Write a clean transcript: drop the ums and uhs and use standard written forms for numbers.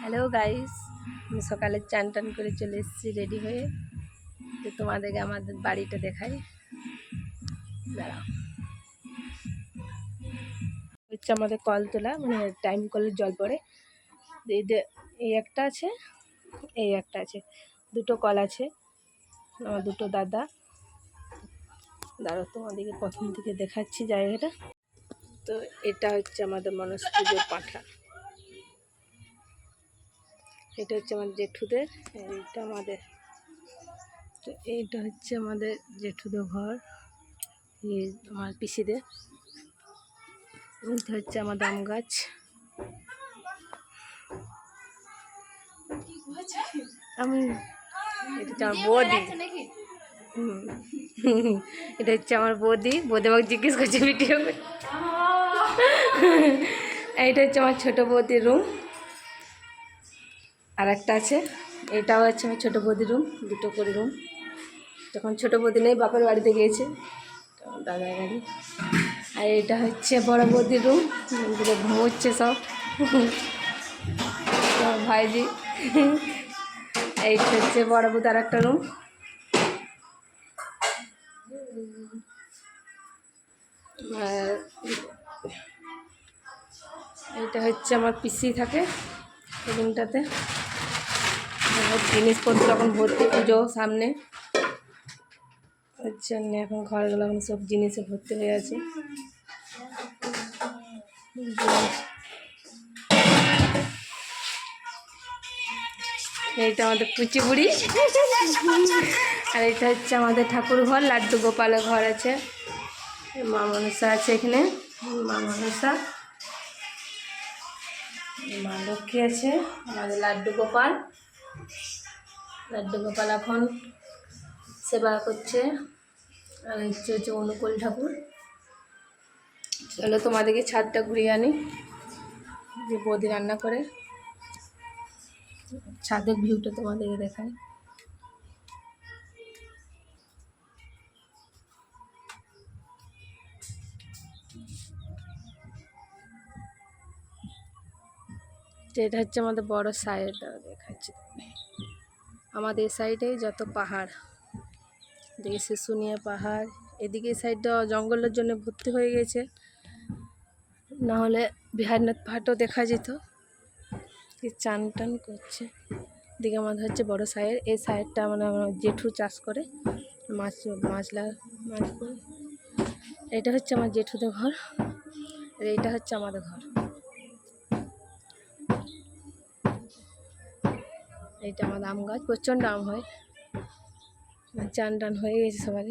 Hello guys, আমি সকালে চান টান করে চলে এসেছি রেডি হয়ে। তো তোমাদেরকে আমাদের বাড়িটা দেখাই, দাঁড়াও। হচ্ছে আমাদের কলতলা, মানে টাইম কলের জল পড়ে। এই একটা আছে, এই একটা আছে, দুটো কল আছে। আমার দুটো দাদা। দাঁড়াও, তোমাদেরকে প্রথম থেকে দেখাচ্ছি জায়গাটা। তো এটা হচ্ছে আমাদের মনস পুজোর পাঁঠা। এটা হচ্ছে আমাদের জেঠুদের, এইটা আমাদের। তো এইটা হচ্ছে আমাদের জেঠুদের ঘর, এই আমার পিসিদের। এটা হচ্ছে আমাদের আম গাছ। আমি এটা হচ্ছে আমার বৌদি। এটা হচ্ছে আমার বৌদি আমাকে জিজ্ঞেস করছে ভিডিও। এইটা হচ্ছে আমার ছোটো বৌদির রুম। আর একটা আছে, এটাও হচ্ছে আমার ছোটো বৌদির রুম, দুটো করে রুম। তখন ছোটো বৌদি নেই, বাপের বাড়িতে গিয়েছে, দাদার বাড়ি। আর এটা হচ্ছে বড় বৌদির রুম, দুটো ঘুমোচ্ছে সব ভাইজি। এইটা হচ্ছে বড় বৌদি আর একটা রুম। আর এইটা হচ্ছে আমার পিসি থাকে রুমটাতে। জিনিসপত্র এখন ভর্তি, পুজো সামনে, ওর জন্য এখন ঘরগুলো এখন সব জিনিসে ভর্তি হয়ে আছে। এইটা আমাদের পুচি বুড়ি। আর এটা হচ্ছে আমাদের ঠাকুর ঘর, লাড্ডু গোপালের ঘর আছে। মা মনসা আছে এখানে, মা মনসা, মা লক্ষ্মী আছে, আমাদের লাড্ডু গোপাল এখন সেবা করছে। আর হচ্ছে অনুকূল ঠাকুর। চলো তোমাদেরকে ছাদটা ঘুরিয়ে আনি, যে বৌদি রান্না করে। ছাদের ভিউটা তোমাদেরকে দেখায়। এটা হচ্ছে আমাদের বড় সাইড, দেখাচ্ছি আমাদের সাইডে যত পাহাড়, এদিকে শুশুনিয়া পাহাড়, এদিকে সাইডটা জঙ্গলের জন্য ভর্তি হয়ে গেছে, নাহলে বিহারনাথ পাহাড়টাও দেখা যেত। চান টান করছে। এদিকে আমাদের হচ্ছে বড় সাইড, এই সাইডটা মানে আমার জেঠু চাষ করে, মাছ করে। এটা হচ্ছে আমার জেঠুদের ঘর, আর এইটা হচ্ছে আমাদের ঘর। এইটা আমাদের আম গাছ, প্রচণ্ড আম হয়। চান টান হয়ে গেছে সবাই।